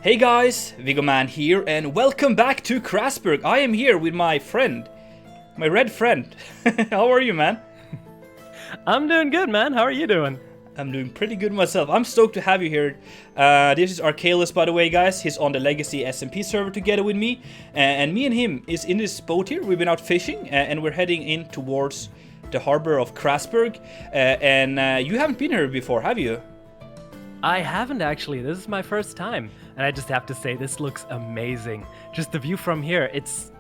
Hey guys, Viggo Man here, and welcome back to Crasburg. I am here with my friend, my red friend. How are you, man? I'm doing good, man. How are you doing? I'm doing pretty good myself. I'm stoked to have you here. This is Archelaus, by the way, guys. He's on the Legacy SMP server together with me. And me and him is in this boat here. We've been out fishing, and we're heading in towards the harbor of Crasburg. You haven't been here before, have you? I haven't actually. This is my first time, and I just have to say this looks amazing. Just the view from here, it's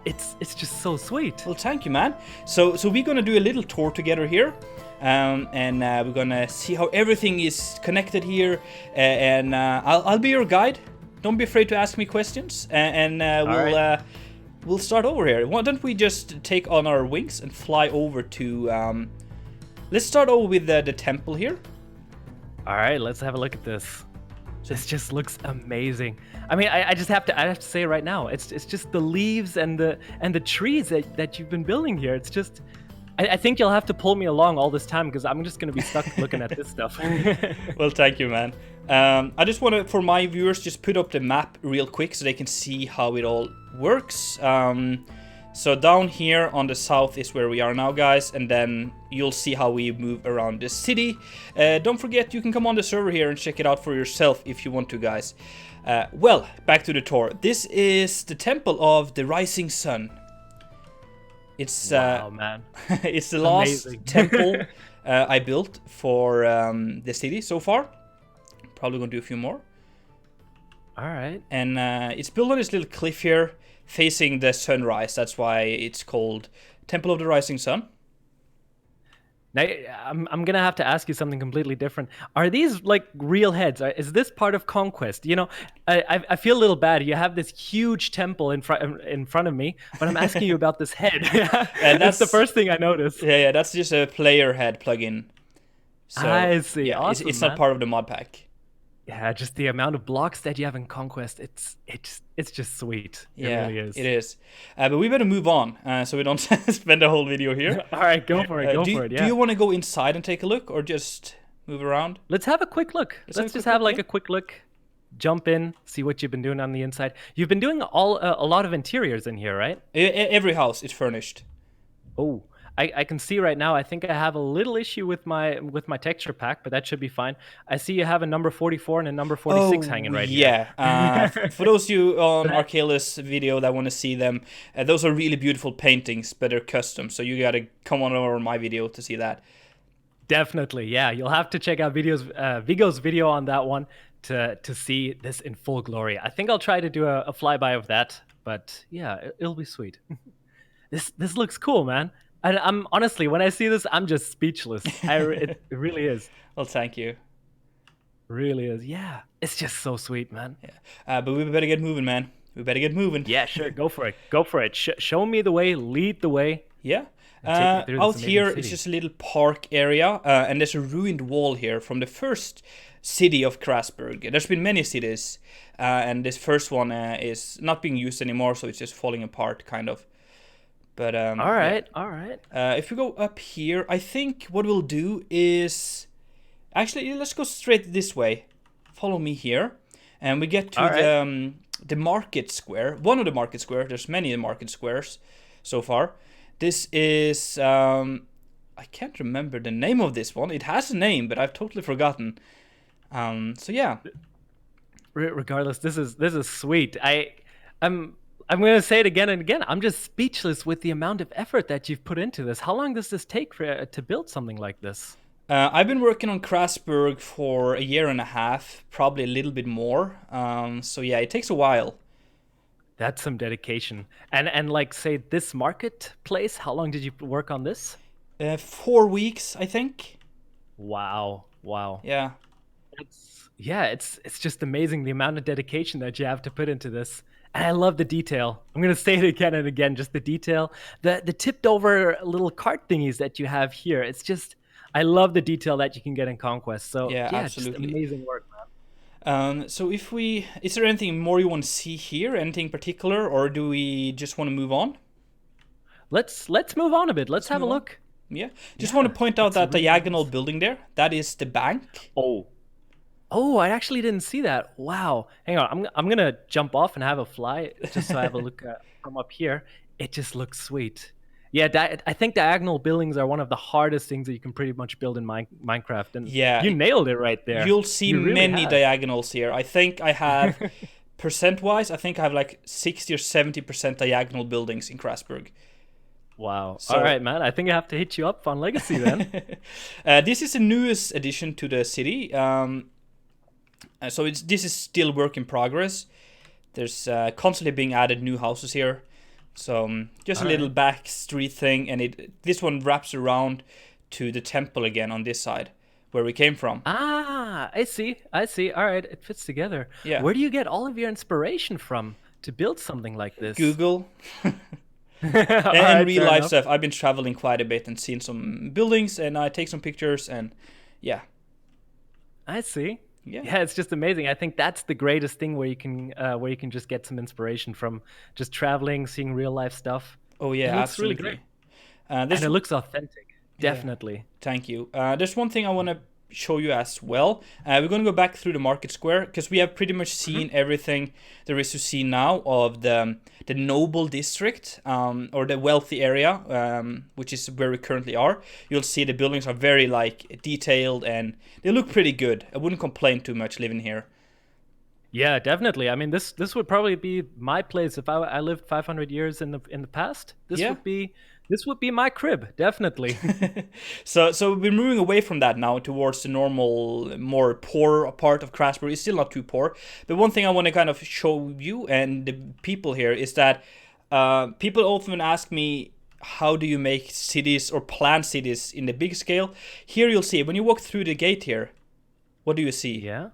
just so sweet. Well, thank you, man. So we're gonna do a little tour together here. We're gonna see how everything is connected here, I'll be your guide. Don't be afraid to ask me questions, we'll start over here. Why don't we just take on our wings and fly over to? Let's start over with the temple here. All right, let's have a look at this. This just looks amazing. I mean, I have to say right now, it's just the leaves and the trees that you've been building here. It's just. I think you'll have to pull me along all this time because I'm just going to be stuck looking at this stuff. Well, thank you, man. I just want to, for my viewers, just put up the map real quick so they can see how it all works. So down here on the south is where we are now, guys, and then you'll see how we move around the city. Don't forget, you can come on the server here and check it out for yourself if you want to, guys. Well, back to the tour. This is the Temple of the Rising Sun. It's wow, man. It's the last temple I built for the city so far. Probably gonna do a few more. All right. And it's built on this little cliff here, facing the sunrise. That's why it's called Temple of the Rising Sun. Now, I'm gonna have to ask you something completely different. Are these like real heads? Is this part of Conquest? You know, I feel a little bad. You have this huge temple in front of me, but I'm asking you about this head. And that's the first thing I noticed. Yeah, that's just a player head plugin. So, I see. Yeah, awesome, it's not part of the mod pack. Yeah, just the amount of blocks that you have in Conquest, it's just sweet. It really is. It is. But we better move on, so we don't spend the whole video here. All right, go for it. Yeah. Do you want to go inside and take a look, or just move around? Let's have a quick look. Let's just have like a quick look. Jump in, see what you've been doing on the inside. You've been doing a lot of interiors in here, right? Every house is furnished. Oh. I can see right now, I think I have a little issue with my texture pack, but that should be fine. I see you have a number 44 and a number 46 hanging right here. Yeah. For those of you on Archelaus video that want to see them, those are really beautiful paintings, but they're custom, so you gotta come on over my video to see that. Definitely, yeah. You'll have to check out Viggo's video on that one to see this in full glory. I think I'll try to do a flyby of that, but yeah, it'll be sweet. This looks cool, man. And I'm honestly, when I see this, I'm just speechless. It really is. Well, thank you. Really is. Yeah. It's just so sweet, man. Yeah. But we better get moving, man. We better get moving. Yeah, sure. Go for it. Show me the way. Lead the way. Yeah. Out here, it's just a little park area. And there's a ruined wall here from the first city of Crasburg. There's been many cities. And this first one is not being used anymore, so it's just falling apart, kind of. But all right. If we go up here, I think what we'll do is actually let's go straight this way. Follow me here, and we get to the market square. One of the market squares. There's many market squares so far. This is I can't remember the name of this one. It has a name, but I've totally forgotten. So yeah. Regardless, this is sweet. I'm going to say it again and again. I'm just speechless with the amount of effort that you've put into this. How long does this take to build something like this? I've been working on Crasburg for a year and a half, probably a little bit more. So yeah, it takes a while. That's some dedication. And like, say, this marketplace, how long did you work on this? 4 weeks, I think. Wow. Yeah. It's just amazing the amount of dedication that you have to put into this. And I love the detail. I'm going to say it again and again, just the detail. The tipped over little cart thingies that you have here. It's just, I love the detail that you can get in Conquest. So yeah, absolutely. Just amazing work, man. So is there anything more you want to see here? Anything particular? Or do we just want to move on? Let's move on a bit. Let's have a look. Yeah. Just want to point out that diagonal building there. That is the bank. Oh. Oh, I actually didn't see that. Wow. Hang on. I'm gonna jump off and have a fly just so I have a look from up here. It just looks sweet. Yeah, I think diagonal buildings are one of the hardest things that you can pretty much build in Minecraft, and Yeah, you nailed it right there. you'll see You really many have. diagonals here. I think I have, percent-wise, I think I have like 60 or 70% diagonal buildings in Crasburg. Wow. All So right, man. I think I have to hit you up on Legacy then. this is the newest addition to the city. So this is still work in progress. There's constantly being added new houses here. So just a All little right. back street thing, and this one wraps around to the temple again on this side where we came from. Ah, I see. I see. All right, it fits together. Yeah, Where do you get all of your inspiration from to build something like this? Google All and right, real fair life enough. stuff. I've been traveling quite a bit and seen some buildings, and I take some pictures, and yeah, I see. yeah. Yeah, it's just amazing. I think that's the greatest thing where you can just get some inspiration from just traveling, seeing real life stuff. Oh It yeah, looks really great, absolutely. and There's it looks authentic. Yeah, Definitely. thank you. There's one thing I want to show you as well. We're going to go back through the market square because we have pretty much Hmm. seen everything there is to see now of the noble district, or the wealthy area, which is where we currently are. You'll see the buildings are very like detailed and they look pretty good. I wouldn't complain too much living here. Yeah, definitely. I mean, this would probably be my place if I lived 500 years in the past. Yeah. This would be my crib, definitely. So we're moving away from that now towards the normal, more poor part of Crasbury. It's still not too poor, but one thing I want to kind of show you and the people here is that people often ask me, how do you make cities or plan cities in the big scale? Here you'll see when you walk through the gate here. What do you see? Yeah.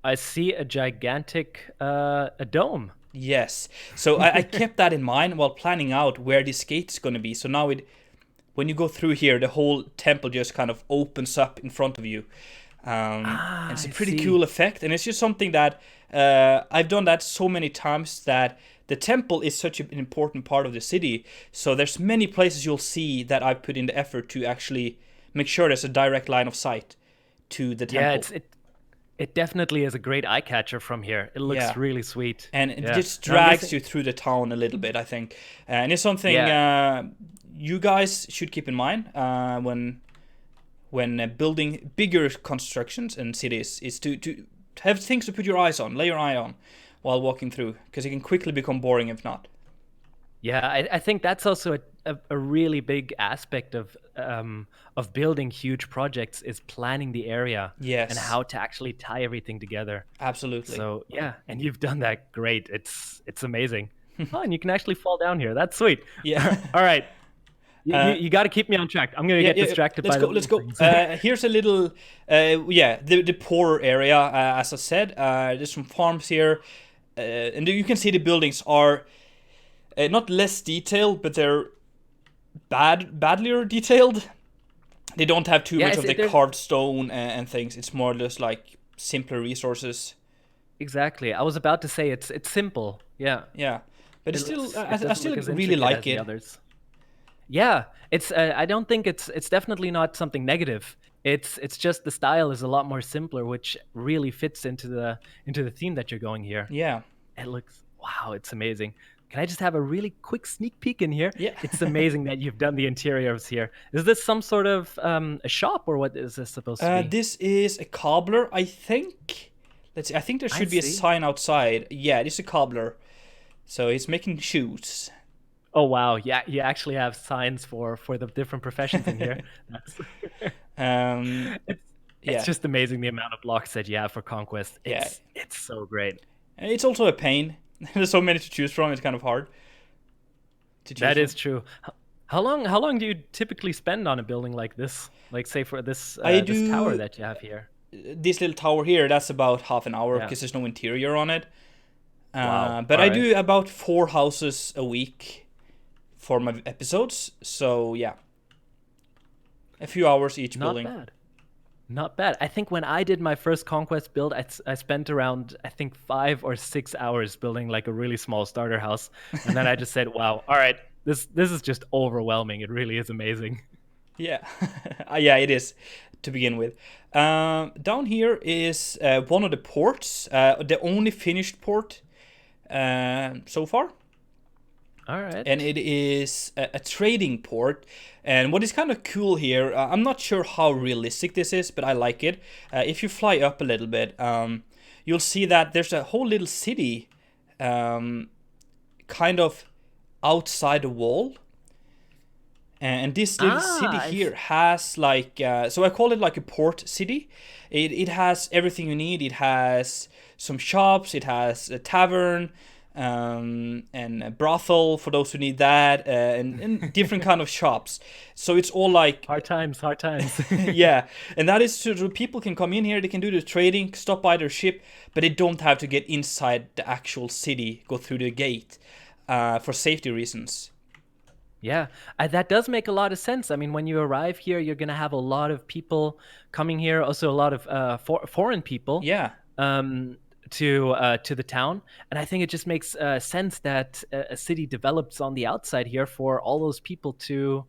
I see a gigantic a dome. Yes. So I kept that in mind while planning out where this gate is going to be. So now when you go through here, the whole temple just kind of opens up in front of you. And Ah, it's a I pretty see. cool effect. And it's just something that I've done that so many times that the temple is such an important part of the city. So there's many places you'll see that I've put in the effort to actually make sure there's a direct line of sight to the Yeah, temple. it definitely is a great eye catcher from here. It looks Yeah. really sweet. And it Yeah. just And I'm drags guessing. you through the town a little bit, I think. And it's something Yeah. you guys should keep in mind when building bigger constructions and cities, is to have things to put your eyes on, lay your eye on while walking through, because it can quickly become boring if not. Yeah, I think that's also a really big aspect of building huge projects is planning the area and Yes, how to actually tie everything together. absolutely. So yeah, and you've done that great. It's amazing. Oh, and you can actually fall down here. That's sweet. Yeah. All right, uh, you got to keep me on track. I'm gonna yeah, get yeah. distracted Let's by go. the Let's little go. things. Here's a little. Yeah, the poorer area. As I said, there's some farms here, and you can see the buildings are not less detailed, but they're badlier detailed. They don't have too Yeah, much of the there's carved stone and things. It's more just like simpler resources. exactly. I was about to say it's simple. Yeah, Yeah, but it's still. it I doesn't still look as really intricate as like the it. others. Yeah, it's. I don't think it's definitely not something negative. It's just the style is a lot more simpler, which really fits into the theme that you're going here. Yeah, It looks wow, it's amazing. Can I just have a really quick sneak peek in here? yeah. It's amazing that you've done the interiors here. Is this some sort of a shop or what is this supposed to be? This is a cobbler, I think. Let's see. I think there I should be a see. sign outside. Yeah, this is a cobbler. So he's making shoes. Oh wow, yeah, you actually have signs for the different professions in here. That's Um, it's it's yeah, just amazing the amount of blocks that you have for Conquest. yeah. It's so great. It's also a pain. There's so many to choose from. It's kind of hard to choose That from. is true. How long do you typically spend on a building like this? Like say for this I this tower do that you have here. this little tower here. That's about half an hour Yeah. because there's no interior on it. Wow. But All I right. do about 4 houses a week for my episodes. So yeah, a few hours each Not building. bad. Not bad. I think when I did my first Conquest build, I spent around, I think, 5 or 6 hours building like a really small starter house. And then I just said, wow, all right, this is just overwhelming. It really is amazing. Yeah, yeah, it is. to begin with. Down here is one of the ports, the only finished port so far. All right. And it is a trading port. And what is kind of cool here, I'm not sure how realistic this is, but I like it. If you fly up a little bit, you'll see that there's a whole little city kind of outside the wall. And this little city here has like, so I call it like a port city. It has everything you need. It has some shops, it has a tavern, and a brothel for those who need that, and different kind of shops. So it's all like hard times. yeah, and that is so people can come in here, they can do the trading, stop by their ship, but they don't have to get inside the actual city, go through the gate, for safety reasons. Yeah, that does make a lot of sense. I mean, when you arrive here, you're going to have a lot of people coming here, also a lot of foreign people. Yeah. To the town, and I think it just makes sense that a city develops on the outside here for all those people to,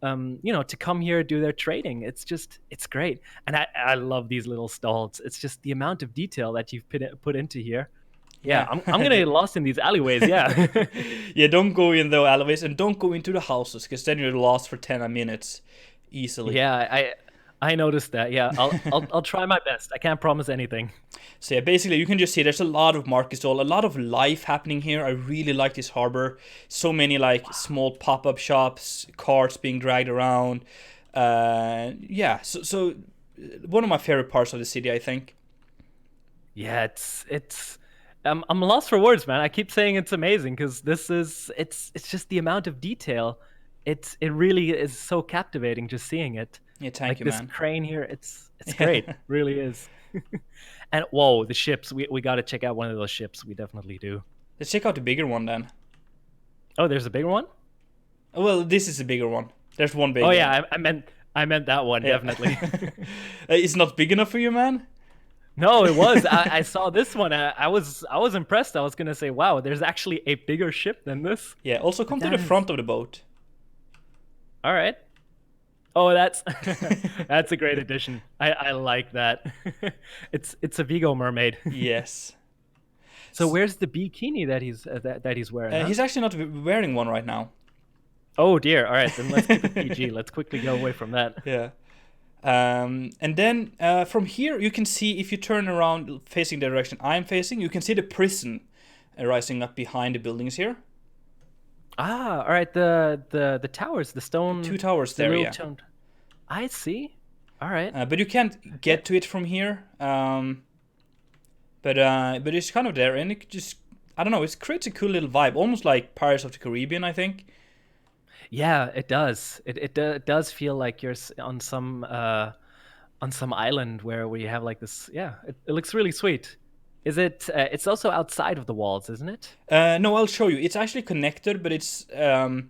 to come here, do their trading. It's great, and I love these little stalls. It's just the amount of detail that you've put into here. Yeah, I'm gonna get lost in these alleyways. Yeah. Yeah, don't go in the alleyways and don't go into the houses, because then you're lost for 10 minutes easily. Yeah, I noticed that. Yeah, I'll try my best. I can't promise anything. So yeah, basically you can just see there's a lot of market stall, a lot of life happening here. I really like this harbor. So many like small pop-up shops, carts being dragged around. Yeah, so one of my favorite parts of the city, I think. Yeah, it's I'm lost for words, man. I keep saying it's amazing because it's just the amount of detail. It really is so captivating just seeing it. Yeah, thank you, man. This crane here, it's great, really is. And whoa, the ships. We got to check out one of those ships. We definitely do. Let's check out the bigger one then. Oh, there's a bigger one? Well, this is a bigger one. There's one big. Oh yeah, I meant that one, yeah. Definitely. It's not big enough for you, man? No, it was. I saw this one. I was impressed. I was gonna say, wow, there's actually a bigger ship than this. Yeah. Also, come to the front of the boat. All right. Oh, that's that's a great addition. I like that. It's a Vigo mermaid. Yes. So where's the bikini that he's wearing? Huh? He's actually not wearing one right now. Oh dear. All right, then let's keep it PG. Let's quickly go away from that. Yeah. And then from here you can see, if you turn around facing the direction I'm facing, you can see the prison rising up behind the buildings here. Ah, all right. The towers, the stone. 2 towers there, yeah. I see. All right. But you can't get to it from here. But it's kind of there, and it just, I don't know, it creates a cool little vibe, almost like Pirates of the Caribbean, I think. Yeah, it does. It does feel like you're on some island where we have like this. Yeah, it looks really sweet. Is it? It's also outside of the walls, isn't it? No, I'll show you. It's actually connected, but it's a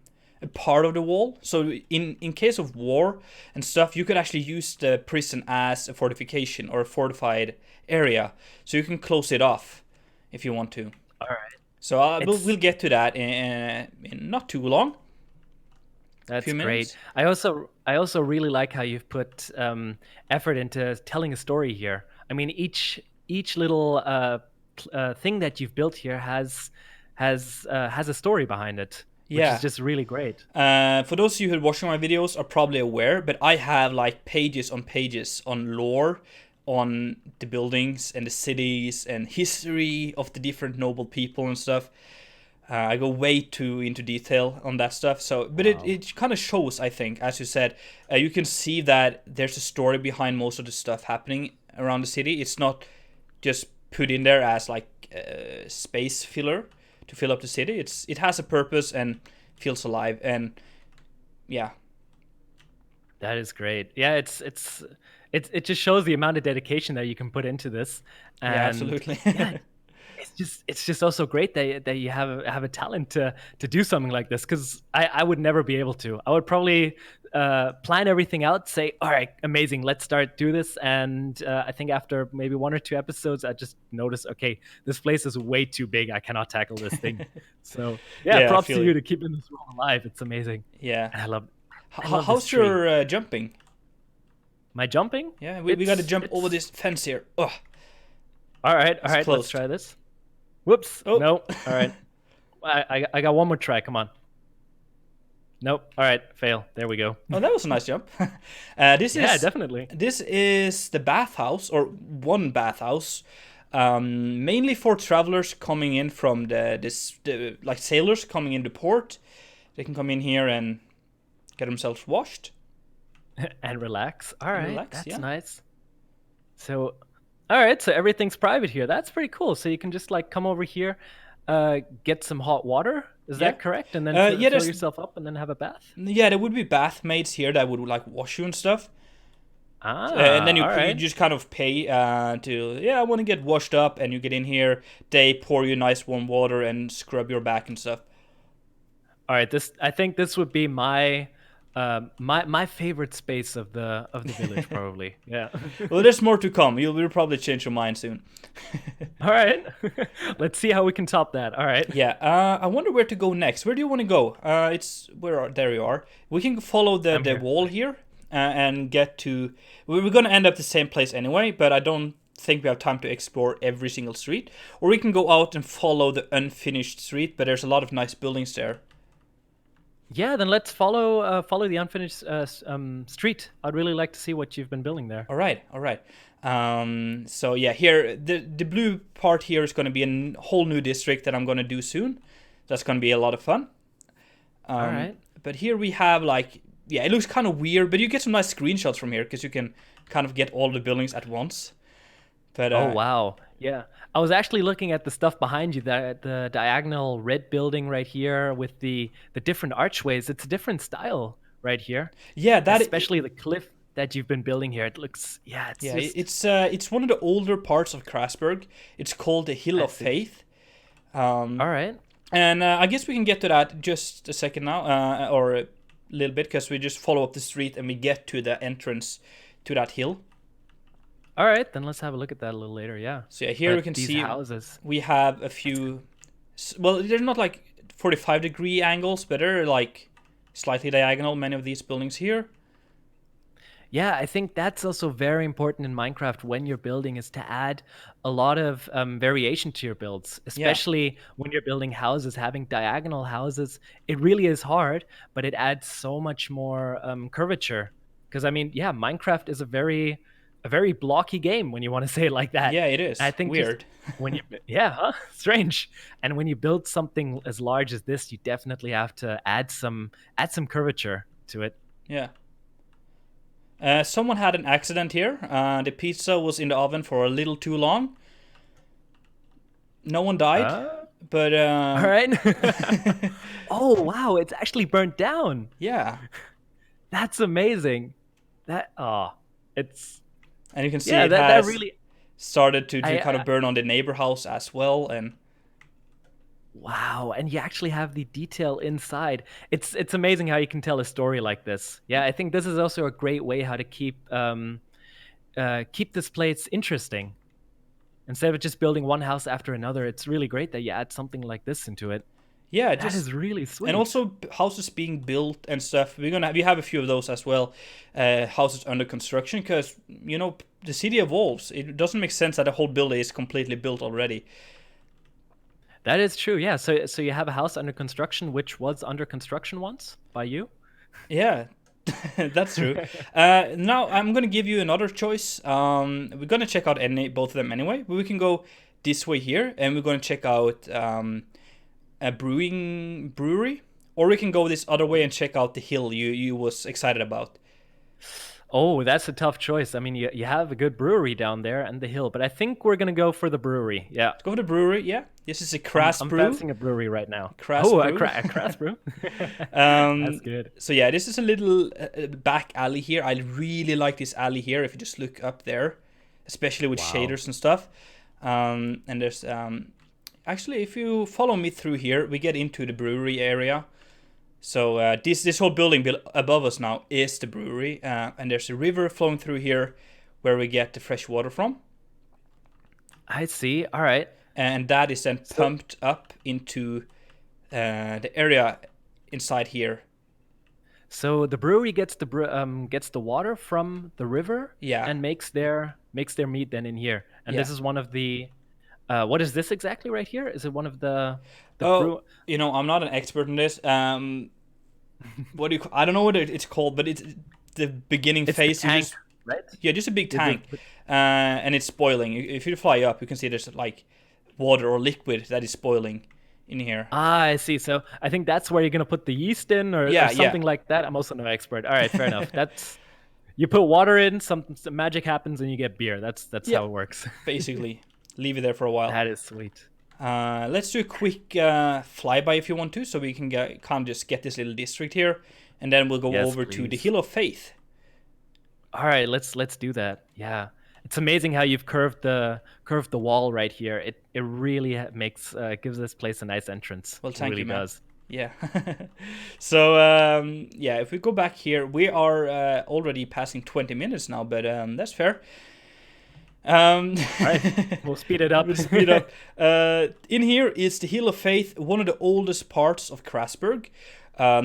part of the wall. So in case of war and stuff, you could actually use the prison as a fortification or a fortified area. So you can close it off if you want to. All right. So we'll get to that in not too long. That's great. I also really like how you've put effort into telling a story here. I mean, each little thing that you've built here has a story behind it, which is just really great. For those of you who are watching my videos are probably aware, but I have like pages on lore, on the buildings and the cities and history of the different noble people and stuff. I go way too into detail on that stuff. So, but wow. it kind of shows, I think, as you said, you can see that there's a story behind most of the stuff happening around the city. It's not just put in there as like space filler to fill up the city. It has a purpose and feels alive, and yeah. That is great. Yeah, it just shows the amount of dedication that you can put into this. And yeah, absolutely. Yeah, it's just also great that you have a talent to do something like this, because I would never be able to. I would probably plan everything out, say, all right, amazing, let's do this, and I think after maybe 1 or 2 episodes, I just noticed, okay, this place is way too big, I cannot tackle this thing. So yeah, props to you to keeping this world alive. It's amazing. Yeah, and I love how's your jumping? My jumping? Yeah, we got to jump over it's- this fence here. Ugh. All right, let's closed. try this. Whoops. Oh. No. All right. I got one more try. Come on. Nope. All right, fail. There we go. Oh, that was a nice jump. This Yeah, is definitely. This is the bathhouse, or one bathhouse, mainly for travelers coming in from like sailors coming into port. They can come in here and get themselves washed. And relax. All right, relax, that's yeah. nice. So, all right, so everything's private here. That's pretty cool. So you can just like come over here, get some hot water. Is Yeah. that correct? And then Yeah, fill yourself up and then have a bath. Yeah, there would be bath maids here that would like wash you and stuff. Ah, And then you all right. just kind of pay I want to get washed up, and you get in here. They pour you nice warm water and scrub your back and stuff. All right, I think this would be my my favorite space of the village, probably. Yeah. Well, there's more to come. You'll probably change your mind soon. All right. Let's see how we can top that. All right. Yeah. I wonder where to go next. Where do you want to go? There you are. We can follow the here. wall here and get to. We're gonna end up the same place anyway, but I don't think we have time to explore every single street. Or we can go out and follow the unfinished street, but there's a lot of nice buildings there. Yeah, then let's follow the unfinished street. I'd really like to see what you've been building there. All right. So yeah, here the blue part here is going to be a whole new district that I'm going to do soon. That's going to be a lot of fun. All right. But here we have it looks kind of weird, but you get some nice screenshots from here because you can kind of get all the buildings at once. But oh wow, yeah. I was actually looking at the stuff behind you, the diagonal red building right here with the different archways. It's a different style right here. Yeah, especially the cliff that you've been building here. It looks it's one of the older parts of Crasburg. It's called the Hill of Faith. All right. And I guess we can get to that just a second now, or a little bit, because we just follow up the street and we get to the entrance to that hill. All right, then let's have a look at that a little later. Yeah. So yeah, here we can see houses. We have a few. Well, they're not like 45-degree angles, but they're like slightly diagonal. Many of these buildings here. Yeah, I think that's also very important in Minecraft when you're building, is to add a lot of variation to your builds, especially when you're building houses. Having diagonal houses, it really is hard, but it adds so much more curvature. Because I mean, yeah, Minecraft is a very blocky game when you want to say it like that. Yeah, it is. I think weird. When you strange. And when you build something as large as this, you definitely have to add some curvature to it. Yeah. Someone had an accident here. The pizza was in the oven for a little too long. No one died, but all right. Oh wow, it's actually burnt down. Yeah. That's amazing. It's. And you can see that really started to kind of burn on the neighbor house as well, and wow, and you actually have the detail inside. It's amazing how you can tell a story like this. Yeah, I think this is also a great way how to keep this place interesting. Instead of just building one house after another, it's really great that you add something like this into it. Yeah, that is really sweet. And also houses being built and stuff. We have a few of those as well. Houses under construction, because the city evolves. It doesn't make sense that a whole building is completely built already. That is true. Yeah. So you have a house under construction, which was under construction once by you. Yeah, that's true. Now I'm gonna give you another choice. We're gonna check out both of them anyway. But we can go this way here, and we're gonna check out a brewing brewery, or we can go this other way and check out the hill you was excited about. Oh, that's a tough choice. I mean, you have a good brewery down there and the hill, but I think we're gonna go for the brewery. Yeah, let's go for the brewery. Yeah, this is a Crasburg. I'm fancying a brewery right now. Crasburg. Oh, a Crasburg. That's good. So yeah, this is a little back alley here. I really like this alley here. If you just look up there, especially with shaders and stuff. And there's actually, if you follow me through here, we get into the brewery area. So this whole building above us now is the brewery, and there's a river flowing through here where we get the fresh water from. I see. All right. And that is then pumped up into the area inside here. So the brewery gets the water from the river Yeah. and makes their mead then in here. And Yeah. this is one of the what is this exactly right here? Is it one of the Oh, brew? I'm not an expert in this. What do you? I don't know what it's called, but it's the beginning It's the phase. tank, right? Yeah, just a big The- tank, the- and it's boiling. If you fly up, you can see there's like water or liquid that is boiling in here. Ah, I see. So I think that's where you're gonna put the yeast in, or Yeah, something like that. I'm also no expert. All right, fair enough. That's you put water in, some magic happens, and you get beer. That's Yeah, how it works. basically. Leave it there for a while. That is sweet. Let's do a quick flyby if you want to, so we can kind of just get this little district here, and then we'll go Yes, over to the please. Hill of Faith. All right, let's do that. Yeah, it's amazing how you've curved the wall right here. It really makes gives this place a nice entrance. Well, It thank really you, man. does. Yeah. So, yeah, if we go back here, we are already passing 20 minutes now, but that's fair. All right, we'll speed it up. We'll speed up. In here is the Hill of Faith, one of the oldest parts of Crasburg.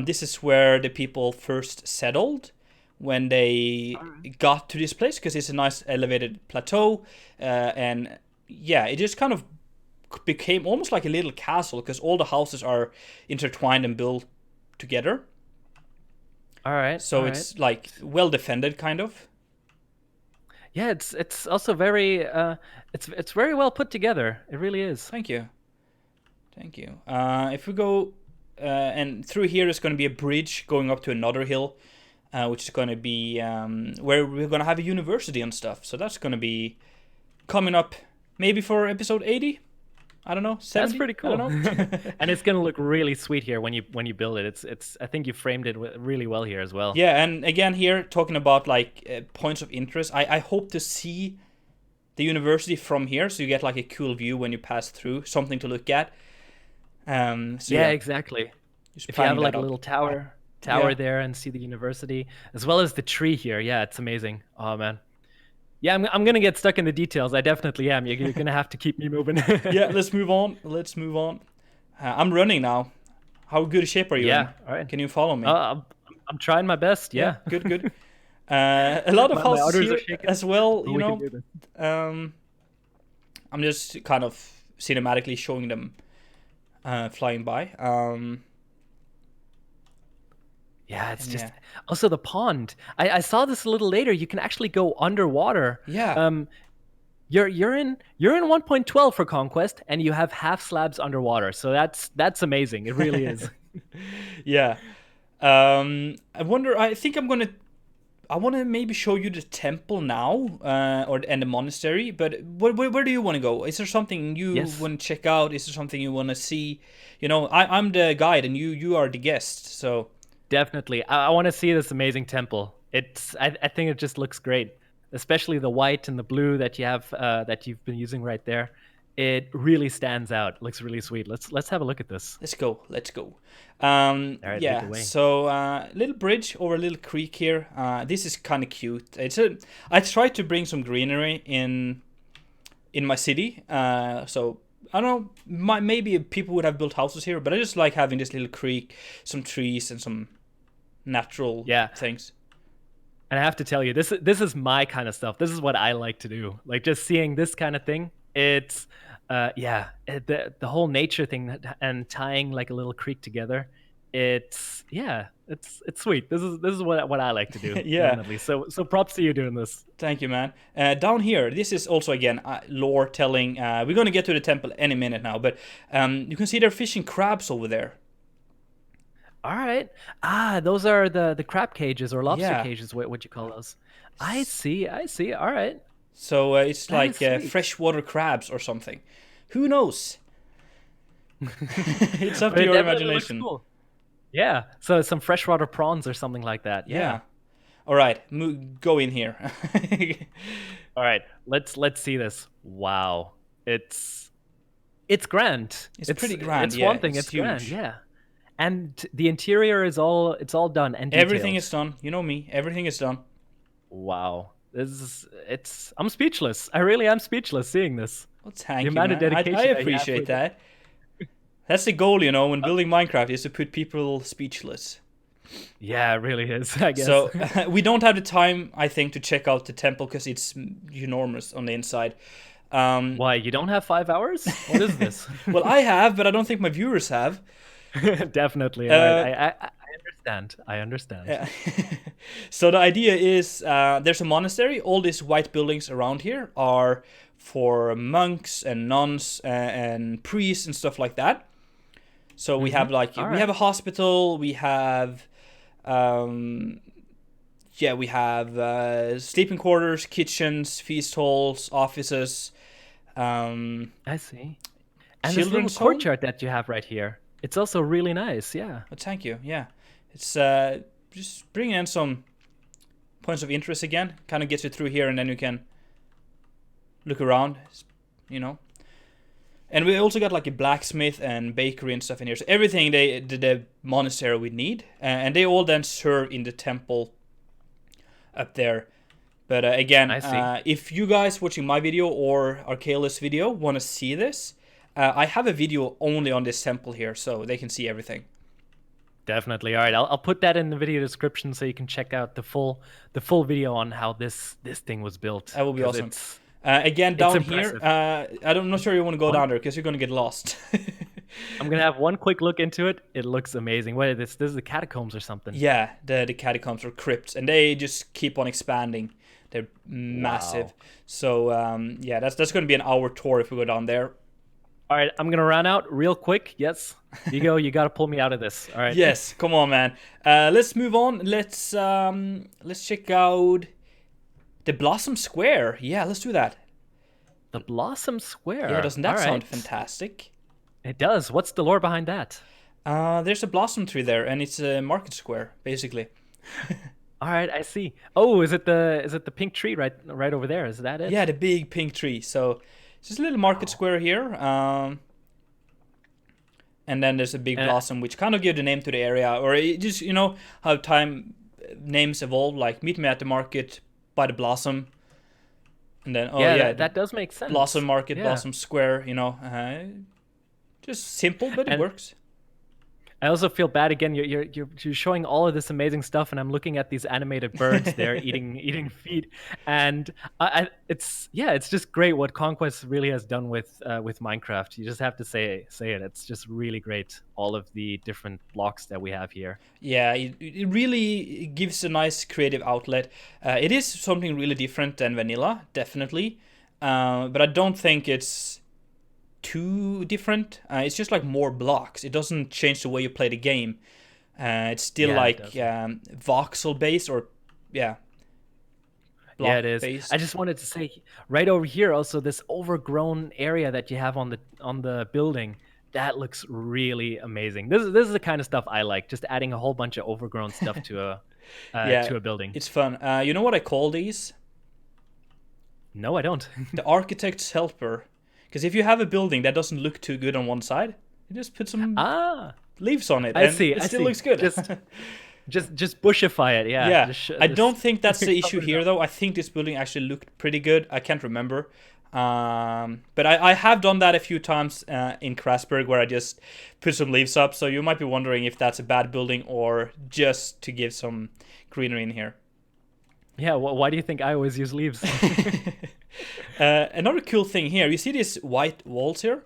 This is where the people first settled when they got to this place, because it's a nice elevated plateau. And yeah, it just kind of became almost like a little castle, because all the houses are intertwined and built together. All right. So all it's right. like well defended, kind of. Yeah, it's also very it's very well put together. It really is. Thank you. Thank you. If we go and through here is going to be a bridge going up to another hill, which is going to be where we're going to have a university and stuff. So that's going to be coming up maybe for episode 80. I don't know. 70? That's pretty I cool. don't know. And it's gonna look really sweet here when you build it. It's I think you framed it really well here as well. Yeah, and again here talking about like points of interest. I hope to see the university from here, so you get like a cool view when you pass through, something to look at. So Yeah, exactly. just If you have planning like that a out. little tower Yeah. there and see the university as well as the tree here. Yeah, it's amazing. Oh man. Yeah, I'm gonna get stuck in the details. I definitely am. You're gonna have to keep me moving. Yeah, let's move on. Let's move on. I'm running now. How good a shape are you Yeah, in? all right. Can you follow me? I'm trying my best. Yeah. Good, good. A lot of My houses udders are here shaking, as well, but you we can know. do this. I'm just kind of cinematically showing them flying by. Yeah, it's just Yeah. also the pond. I saw this a little later. You can actually go underwater. Yeah. You're in 1.12 for Conquest, and you have half slabs underwater. So that's amazing. It really is. Yeah. I wonder. I want to maybe show you the temple now, and the monastery. But where do you want to go? Is there something you Yes. want to check out? Is there something you want to see? I'm the guide, and you are the guest. So Definitely. I want to see this amazing temple. I think it just looks great, especially the white and the blue that you have that you've been using right there. It really stands out. Looks really sweet. Let's have a look at this. let's go. Let's go. All right, lead the Yeah. way. So little bridge over a little creek here. This is kind of cute. I tried to bring some greenery in my city. So I don't know. Maybe people would have built houses here, but I just like having this little creek, some trees, and some natural Yeah. things. And I have to tell you, this is my kind of stuff. This is what I like to do. Like just seeing this kind of thing. It's the whole nature thing and tying like a little creek together. It's sweet. This is what I like to do. Yeah. Definitely. So props to you doing this. Thank you, man. Down here, this is also again lore telling. We're gonna get to the temple any minute now, but you can see they're fishing crabs over there. All right. Those are the crab cages or lobster Yeah. cages. What you call those? I see. All right. So it's That like is sweet. freshwater crabs or something. Who knows? It's up But to it your definitely looks imagination. cool. Yeah. So some freshwater prawns or something like that. Yeah. All right, go in here. All right. Let's see this. Wow. It's grand. It's pretty grand, It's yeah, one thing. it's It's grand. huge. Yeah. And the interior is all done and Everything detailed. is done. You know me. Everything is done. Wow. I'm speechless. I really am speechless seeing this. Well, thank The you, amount of man. dedication I that you have appreciate with it. that. That's the goal, when building Minecraft, is to put people speechless. Yeah, it really is, I guess. So we don't have the time, I think, to check out the temple because it's enormous on the inside. Why, you don't have 5 hours? What is this? Well, I have, but I don't think my viewers have. Definitely. All right. I understand. I understand. Yeah. So the idea is there's a monastery. All these white buildings around here are for monks and nuns and priests and stuff like that. So we have we have a hospital. We have we have sleeping quarters, kitchens, feast halls, offices. I see. And this little courtyard that you have right here, it's also really nice. Yeah. Oh, thank you. Yeah, it's just bringing in some points of interest again. Kind of gets you through here, and then you can look around, you know. And we also got like a blacksmith and bakery and stuff in here. So everything the monastery would need, and they all then serve in the temple up there. But again, if you guys watching my video or Archelaus' video want to see this, I have a video only on this temple here, so they can see everything. Definitely. All right, I'll put that in the video description so you can check out the full video on how this thing was built. That will be awesome. Again, down here, I'm not sure you want to go down there because you're going to get lost. I'm going to have one quick look into it. It looks amazing. What is this? This is the catacombs or something? Yeah, the catacombs or crypts, and they just keep on expanding. They're massive. Wow. So, yeah, that's going to be an hour tour if we go down there. All right, I'm going to run out real quick. Yes, Vigo, you got to pull me out of this. All right. Yes, come on, man. Let's move on. Let's check out the Blossom Square. Yeah, let's do that. The Blossom Square? Yeah, doesn't that sound fantastic? It does. What's the lore behind that? There's a blossom tree there, and it's a market square, basically. All right, I see. Oh, is it the pink tree right over there? Is that it? Yeah, the big pink tree. So it's just a little market square here. And then there's a big blossom, which kind of give the name to the area. Or it just, you know, how time names evolve. Like, meet me at the market by the blossom. And then, that does make sense. Blossom Market, Blossom Square, you know. Just simple, but it works. I also feel bad again. You're showing all of this amazing stuff, and I'm looking at these animated birds there eating feet, and it's just great what Conquest really has done with Minecraft. You just have to say it. It's just really great. All of the different blocks that we have here. Yeah, it really gives a nice creative outlet. It is something really different than vanilla, definitely, but I don't think it's too different. It's just like more blocks. It doesn't change the way you play the game. It's still voxel based or block it is. based. I just wanted to say right over here also this overgrown area that you have on the building, that looks really amazing. This is the kind of stuff I like, just adding a whole bunch of overgrown stuff to a building. It's fun. You know what I call these? No, I don't. The architect's helper. Because if you have a building that doesn't look too good on one side, you just put some leaves on it. It still looks good. Just bushify it, yeah. I don't think that's the issue here, though. I think this building actually looked pretty good. I can't remember. But I have done that a few times in Crasburg where I just put some leaves up. So you might be wondering if that's a bad building or just to give some greenery in here. Yeah, why do you think I always use leaves? Another cool thing here, you see these white walls here?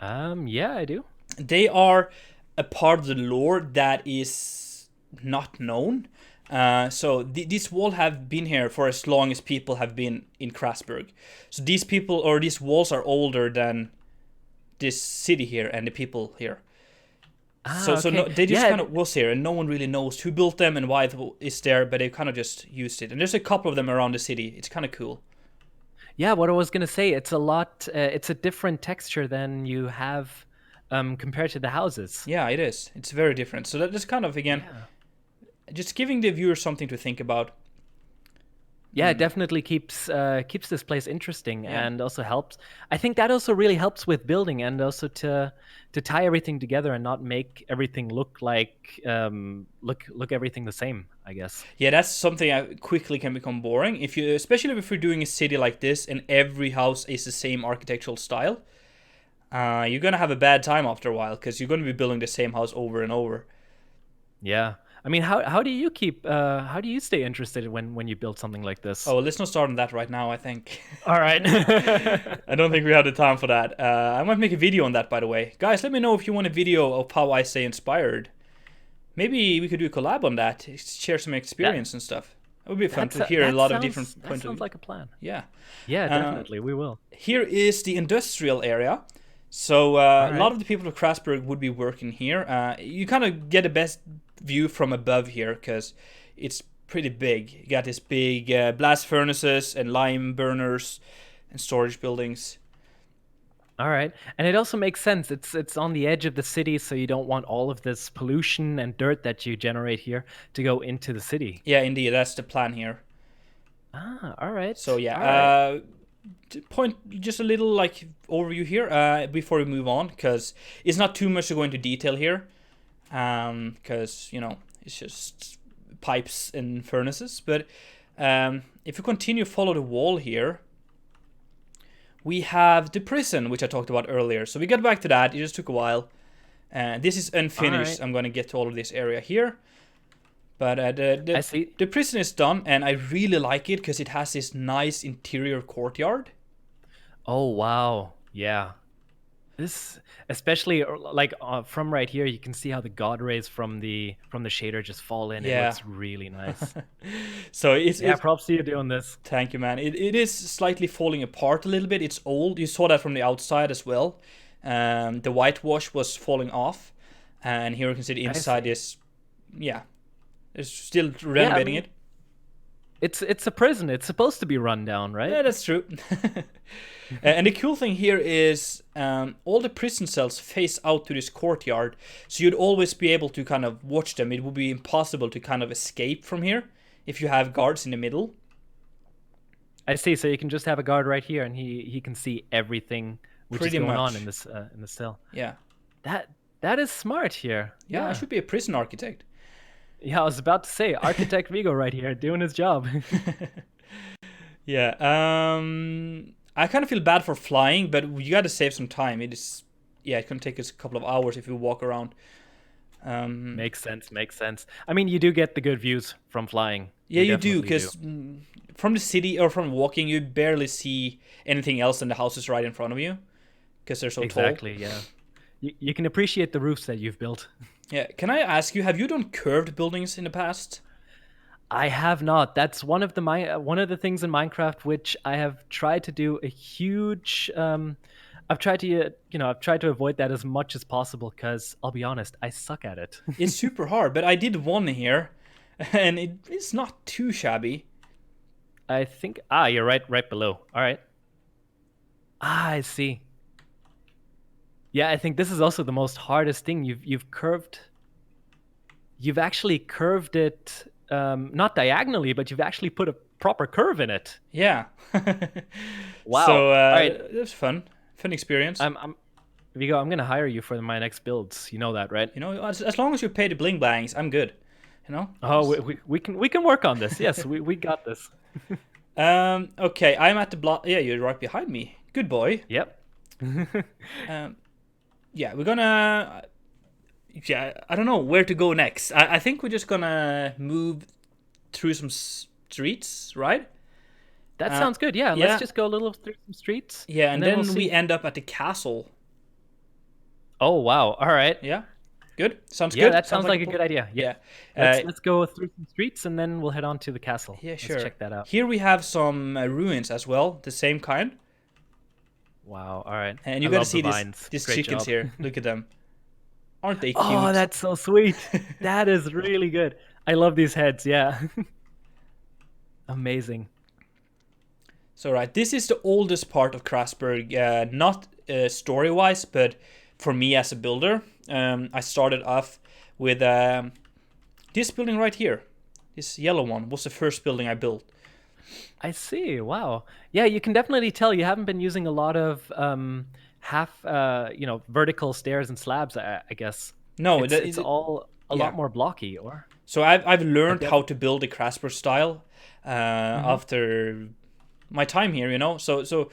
Yeah, I do. They are a part of the lore that is not known. So this wall have been here for as long as people have been in Crasburg. So these walls are older than this city here and the people here. So they just kind of was here, and no one really knows who built them and why it is there, but they kind of just used it. And there's a couple of them around the city. It's kind of cool. Yeah, what I was gonna say, it's a different texture than you have compared to the houses. Yeah, it is. It's very different. So that's kind of just giving the viewers something to think about. Yeah, it definitely keeps this place interesting and also helps. I think that also really helps with building and also to tie everything together and not make everything look like look everything the same, I guess. Yeah, that's something that quickly can become boring. Especially if you're doing a city like this and every house is the same architectural style, you're gonna have a bad time after a while because you're gonna be building the same house over and over. Yeah. I mean, how do you keep how do you stay interested when you build something like this? Oh, let's not start on that right now, I think. All right. I don't think we have the time for that. I might make a video on that, by the way. Guys, let me know if you want a video of how I stay inspired. Maybe we could do a collab on that, share some experience and stuff. It would be fun to hear a lot of different points of view. That sounds like a plan. Yeah. Yeah, definitely. We will. Here is the industrial area. So a lot of the people of Crasburg would be working here. You kind of get the best view from above here because it's pretty big. You got this big blast furnaces and lime burners and storage buildings. All right, and it also makes sense. It's on the edge of the city, so you don't want all of this pollution and dirt that you generate here to go into the city. Yeah, indeed, that's the plan here. Ah, all right. So yeah, point just a little like overview here before we move on, because it's not too much to go into detail here, because you know it's just pipes and furnaces. But if you continue follow the wall here, we have the prison, which I talked about earlier. So we got back to that. It just took a while. This is unfinished. Right. I'm going to get to all of this area here. But the prison is done, and I really like it because it has this nice interior courtyard. Oh, wow. Yeah. This, especially like from right here, you can see how the god rays from the shader just fall in. Yeah. It looks really nice. So it's props to you doing this. Thank you, man. It is slightly falling apart a little bit. It's old. You saw that from the outside as well. The whitewash was falling off, and here you can see the inside is, yeah, it's still renovating it. It's a prison. It's supposed to be run down, right? Yeah, that's true. And the cool thing here is all the prison cells face out to this courtyard, so you'd always be able to kind of watch them. It would be impossible to kind of escape from here if you have guards in the middle. I see. So you can just have a guard right here, and he can see everything which is going on in this in the cell. Yeah. That is smart here. Yeah, I should be a prison architect. Yeah, I was about to say, Architect Vigo right here doing his job. Yeah. I kind of feel bad for flying, but you got to save some time. It's going to take us a couple of hours if we walk around. Makes sense. I mean, you do get the good views from flying. Yeah, you do, because from the city or from walking, you barely see anything else than the houses right in front of you, because they're so tall. Exactly, yeah. You can appreciate the roofs that you've built. Yeah, can I ask you, have you done curved buildings in the past? I have not. That's one of the things in Minecraft which I have tried to do a huge. I've tried to avoid that as much as possible because I'll be honest, I suck at it. It's super hard, but I did one here, and it's not too shabby. I think you're right below. All right. I see. Yeah, I think this is also the most hardest thing. You've actually curved it. Not diagonally, but you've actually put a proper curve in it. Yeah. Wow. So it was fun experience. Vigo, I'm gonna hire you for my next builds. You know that, right? You know, as long as you pay the bling blangs, I'm good. You know. Oh, we can work on this. Yes, we got this. Okay, I'm at the block. Yeah, you're right behind me. Good boy. Yep. Yeah, we're gonna. Yeah, I don't know where to go next. I think we're just gonna move through some streets, right? That sounds good. Yeah, let's just go a little through some streets. Yeah, and then we end up at the castle. Oh wow! All right. Yeah, good. Sounds good. Yeah, that sounds like a good idea. Yeah. Let's go through some streets and then we'll head on to the castle. Yeah, sure. Let's check that out. Here we have some ruins as well, the same kind. Wow! All right. And you gotta see these chickens here. Look at them. Aren't they cute? Oh, that's so sweet. That is really good. I love these heads. Yeah. Amazing. So, right, this is the oldest part of Crasburg, not story-wise, but for me as a builder. I started off with this building right here. This yellow one was the first building I built. I see. Wow. Yeah, you can definitely tell you haven't been using a lot of vertical stairs and slabs, I guess. No, it's all a lot more blocky, or? So I've learned how to build a Crasburg style after my time here, you know. So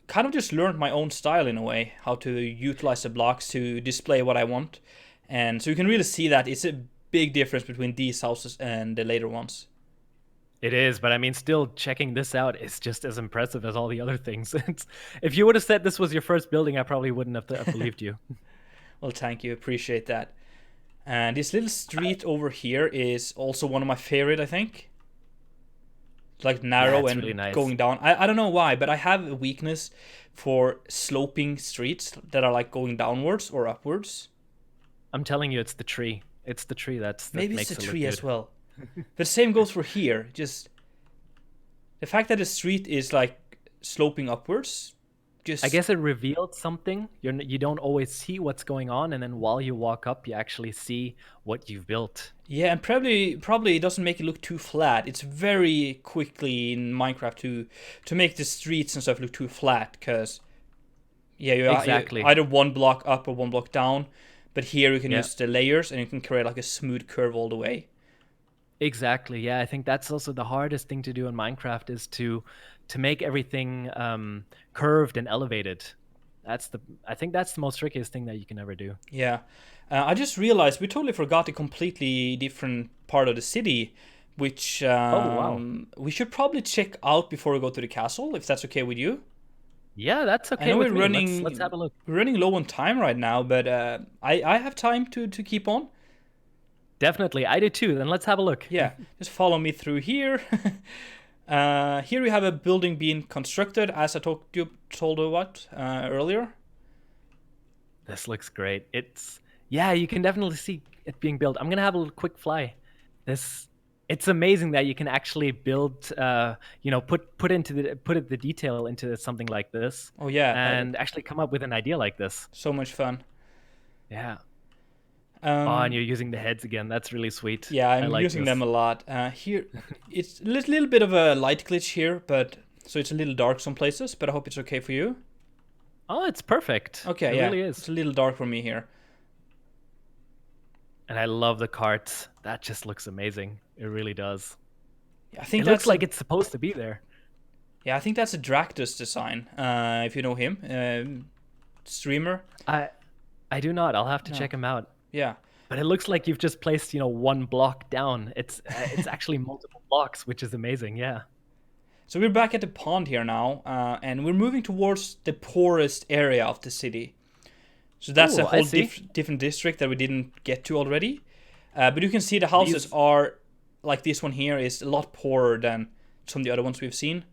kind of just learned my own style in a way, how to utilize the blocks to display what I want. And so you can really see that it's a big difference between these houses and the later ones. It is, but I mean, still checking this out is just as impressive as all the other things. If you would have said this was your first building, I probably wouldn't have believed you. Well, thank you. Appreciate that. And this little street over here is also one of my favorite, I think. Like narrow and really nice. going down. I don't know why, but I have a weakness for sloping streets that are like going downwards or upwards. I'm telling you, it's the tree. It's the tree that Maybe makes it's the it tree look as good. well. The same goes for here. Just the fact that the street is like sloping upwards. Just I guess it revealed something. You don't always see what's going on, and then while you walk up, you actually see what you've built. yeah, and probably it doesn't make it look too flat. It's very quickly in Minecraft to make the streets and stuff look too flat, because yeah, you Exactly. either one block up or one block down. But here you can Yeah. use the layers and you can create like a smooth curve all the way. Exactly. Yeah, I think that's also the hardest thing to do in Minecraft is to make everything curved and elevated. I think that's the most trickiest thing that you can ever do. Yeah. I just realized we totally forgot a completely different part of the city, which Oh, wow. we should probably check out before we go to the castle, if that's okay with you. Yeah, that's I okay know with we're me. running Let's have a look. we're running low on time right now, but I have time to keep on. Definitely. I do too. Then let's have a look. Yeah, just follow me through here. Here we have a building being constructed, as I told you about earlier. This looks great. Yeah, you can definitely see it being built. I'm gonna have a little quick fly. It's amazing that you can actually build, put the detail into something like this, Oh yeah, and actually come up with an idea like this. so much fun. Yeah. Oh, and Um, you're using the heads again. That's really sweet. yeah, I I'm like using this. them a lot. Here, it's a little bit of a light glitch here, but so it's a little dark some places. But I hope it's okay for you. Oh, it's perfect. Okay, It yeah, really it's is. a little dark for me here. And I love the carts. That just looks amazing. It really does. Yeah, I think It that's looks like it's supposed to be there. yeah, I think that's a Dractus design. If you know him, streamer. I do not. I'll have to No. check him out. Yeah. But it looks like you've just placed, one block down. It's actually multiple blocks, which is amazing. Yeah. So we're back at the pond here now, and we're moving towards the poorest area of the city. So that's Ooh, a I whole see. different district that we didn't get to already. But you can see the houses These- are, like this one here, is a lot poorer than some of the other ones we've seen.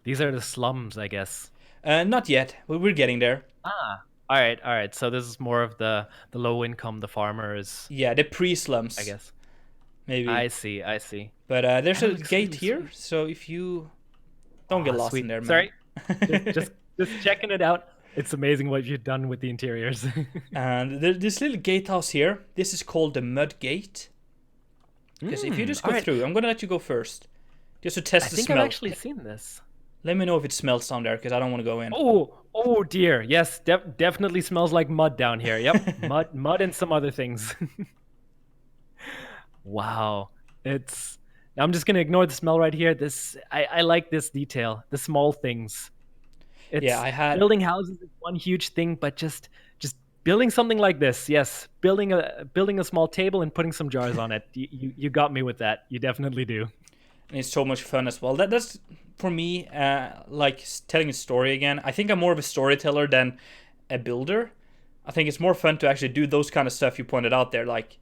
These are the slums, I guess. Not yet, but we're getting there. Ah. All right. So this is more of the low income, the farmers, Yeah, the pre-slums, I guess. maybe. I see. But there's That a looks gate really here, sweet. so if you don't get lost Sweet. in there, man. Sorry. Just checking it out. It's amazing what you've done with the interiors. And this little gatehouse here, this is called the Mud Gate. Because if you just go alright. through, I'm gonna let you go first, just to test I the think smell. I've actually seen this. Let me know if it smells down there, because I don't want to go in. Oh dear. Yes, definitely smells like mud down here. Yep, mud and some other things. Wow, I'm just gonna ignore the smell right here. I like this detail, the small things. Yeah, I had Building houses is one huge thing, but just building something like this. Yes, building a small table and putting some jars on it. You got me with that. You definitely do. and it's so much fun as well. That's for me, like telling a story again. I think I'm more of a storyteller than a builder. I think it's more fun to actually do those kind of stuff you pointed out there, like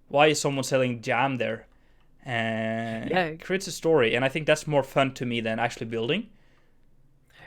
why is someone selling jam there? Yeah. It creates a story, and I think that's more fun to me than actually building.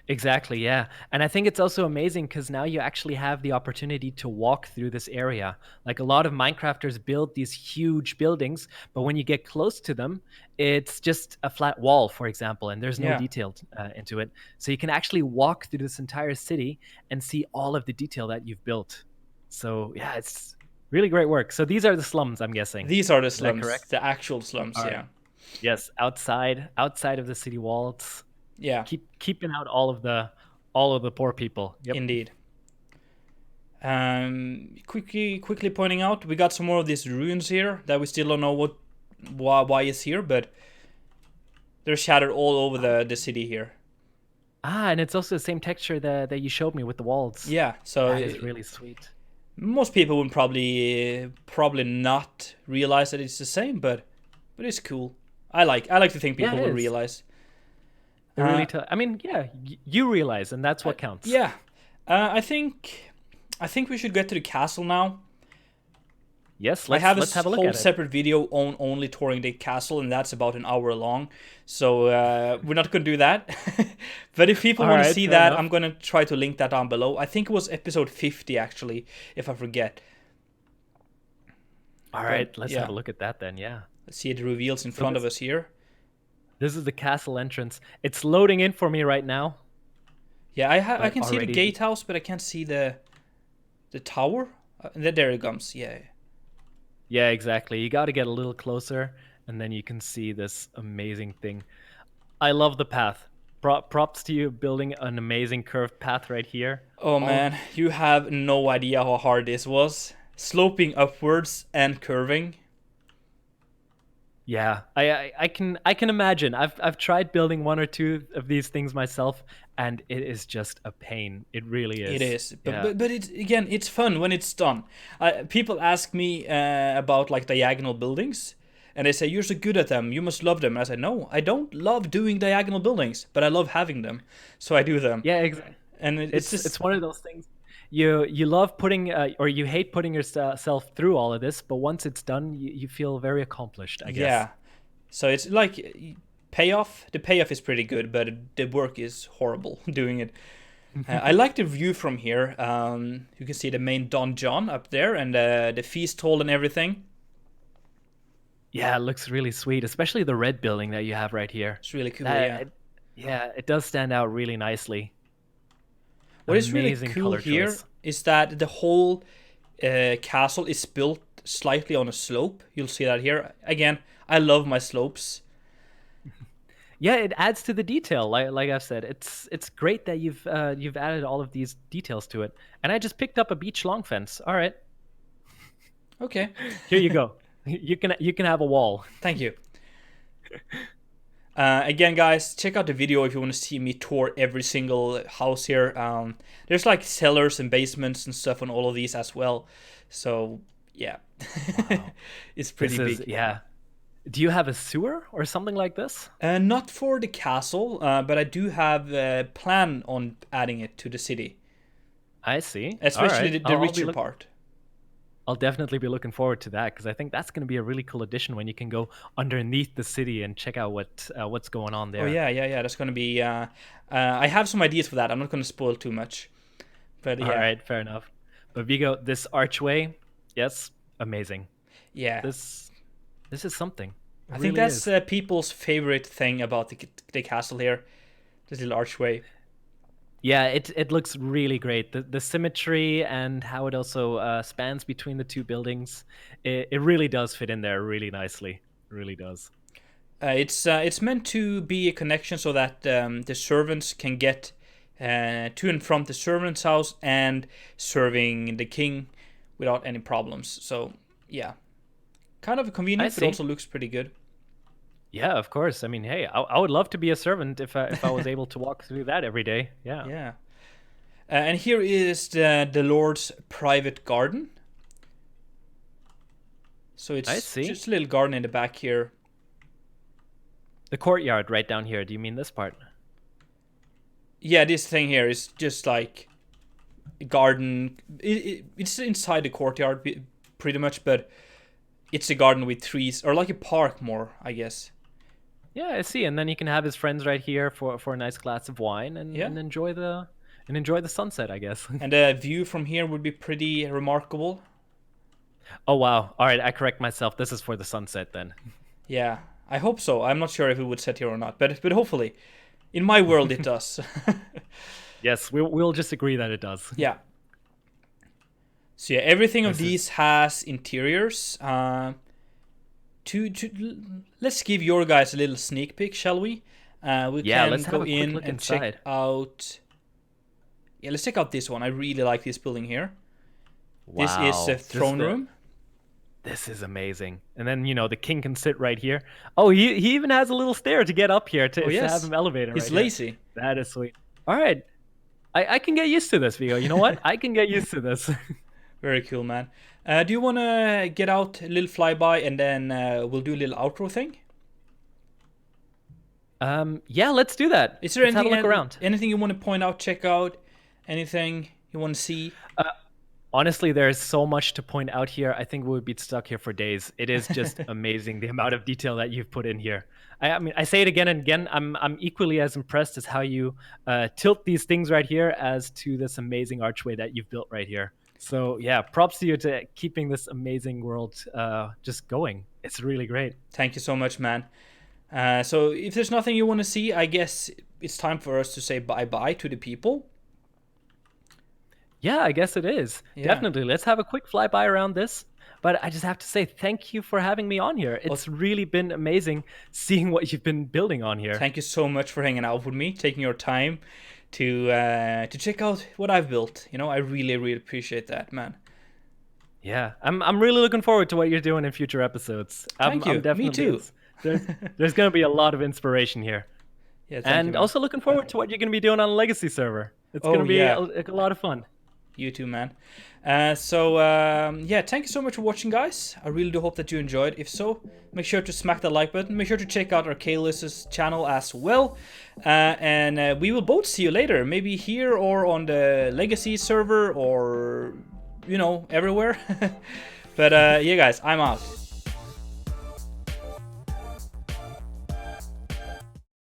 Exactly, yeah. And I think it's also amazing because now you actually have the opportunity to walk through this area. Like a lot of Minecrafters build these huge buildings, but when you get close to them, it's just a flat wall, for example, and there's no Yeah. detail into it. So you can actually walk through this entire city and see all of the detail that you've built. So yeah, it's really great work. So these are the slums, I'm guessing. These are the that slums, correct? the actual slums. All right. Yeah, Yes, outside of the city walls. yeah, Keeping out all of the poor people. Yep. indeed. Quickly pointing out, we got some more of these ruins here that we still don't know why it's here, but they're shattered all over the city here. Ah, and it's also the same texture that you showed me with the walls. Yeah, so That is really sweet. Most people would probably not realize that it's the same, but it's cool. I like to think Yeah, people it will is. realize. It really I mean, yeah, you realize, and that's what counts. Yeah, I think we should get to the castle now. Yes, I have let's have a a look whole at it. separate video on only touring the castle, and that's about an hour long. So we're not going to do that. But if people All want to right, see fair that, enough. I'm going to try to link that down below. I think it was episode 50, actually, if I forget. All right, let's yeah. have a look at that then. Yeah. Let's see the reveals in front of us here. This is the castle entrance. It's loading in for me right now. Yeah, I can see the already- gatehouse, but I can't see the tower. There it comes. Yeah. Yeah, exactly. You got to get a little closer, and then you can see this amazing thing. I love the path. Props to you building an amazing curved path right here. Oh man, you have no idea how hard this was. Sloping upwards and curving. Yeah, I can imagine. I've tried building one or two of these things myself, and it is just a pain. It really is. It is, Yeah. but it's again, it's fun when it's done. People ask me about like diagonal buildings, and they say you're so good at them, you must love them. And I say no, I don't love doing diagonal buildings, but I love having them, so I do them. Yeah, exactly. And It's one of those things. You love putting or you hate putting yourself through all of this, but once it's done, you feel very accomplished, I guess. yeah. So it's like payoff. The payoff is pretty good, but the work is horrible doing it. I like the view from here. You can see the main donjon up there and the feast hall and everything. Yeah, it looks really sweet, especially the red building that you have right here. It's really cool. That- yeah, it does stand out really nicely. What is really Amazing cool color here choice. is that the whole castle is built slightly on a slope. You'll see that here. Again, I love my slopes. Yeah, it adds to the detail. Like I've said, it's great that you've added all of these details to it. And I just picked up a beach long fence. All right, Okay, here you go. You can have a wall. thank you. Again, guys, check out the video if you want to see me tour every single house here. There's like cellars and basements and stuff on all of these as well. So, yeah. Wow. It's pretty This is, big. yeah. Do you have a sewer or something like this? Not for the castle, but I do have a plan on adding it to the city. I see. Especially All right. the I'll be richer part. I'll definitely be looking forward to that because I think that's going to be a really cool addition when you can go underneath the city and check out what's going on there. Oh, yeah. That's going to be... I have some ideas for that. I'm not going to spoil too much. But yeah. All right, fair enough. But Vigo, this archway, yes, amazing. Yeah. This is something. It I think really that's is. people's favorite thing about the castle here. This little archway. Yeah, it looks really great. The symmetry and how it also spans between the two buildings, it really does fit in there really nicely. It really does. It's meant to be a connection so that the servants can get to and from the servant's house and serving the king without any problems. So yeah, kind of convenient, but see. also looks pretty good. Yeah, of course. I mean, hey, I would love to be a servant if I was able to walk through that every day. Yeah. Yeah. And here is the Lord's private garden. So I it's see. just a little garden in the back here. The courtyard right down here. Do you mean this part? Yeah, this thing here is just like a garden. It's inside the courtyard pretty much, but it's a garden with trees, or like a park more, I guess. Yeah, I see. And then you can have his friends right here for a nice glass of wine and, Yeah. and enjoy the sunset, I guess. And the view from here would be pretty remarkable. Oh wow! All right, I correct myself. This is for the sunset then. Yeah, I hope so. I'm not sure if it would set here or not, but hopefully, in my world it does. Yes, we'll just agree that it does. Yeah. So yeah, everything of these has interiors. Let's give your guys a little sneak peek, shall we? We can let's have go a quick in look and inside. check out. Yeah, let's check out this one. I really like this building here. This is Wow, the throne room. This is amazing. And then the king can sit right here. Oh, he even has a little stair to get up here to yes. have him elevated. He's right here. lazy. That is sweet. All right, I can get used to this, Vigo. You know what? I can get used to this. Very cool, man. Do you want to get out a little flyby and then we'll do a little outro thing? Yeah, let's do that. Is there let's anything, have a look around. Anything you want to point out, check out? Anything you want to see? Honestly, there's so much to point out here. I think we would be stuck here for days. It is just amazing the amount of detail that you've put in here. I mean, I say it again and again. I'm equally as impressed as how you tilt these things right here as to this amazing archway that you've built right here. So yeah, props to you to keeping this amazing world just going. It's really great. Thank you so much, man. So if there's nothing you want to see, I guess it's time for us to say bye-bye to the people. Yeah, I guess it is. Yeah. Definitely. Let's have a quick flyby around this. But I just have to say thank you for having me on here. It's really been amazing seeing what you've been building on here. Thank you so much for hanging out with me, taking your time to check out what I've built. You know, I really, really appreciate that, man. Yeah, I'm really looking forward to what you're doing in future episodes. Thank you. I'm definitely, me too. There's going to be a lot of inspiration here. Yeah, and you, also looking forward to what you're going to be doing on a legacy server. It's going to be a lot of fun. You too, man. Yeah, thank you so much for watching, guys. I really do hope that you enjoyed. If so, make sure to smack that like button. Make sure to check out Archelaus' channel as well. And we will both see you later. Maybe here or on the Legacy server or, you know, everywhere. But yeah, guys, I'm out.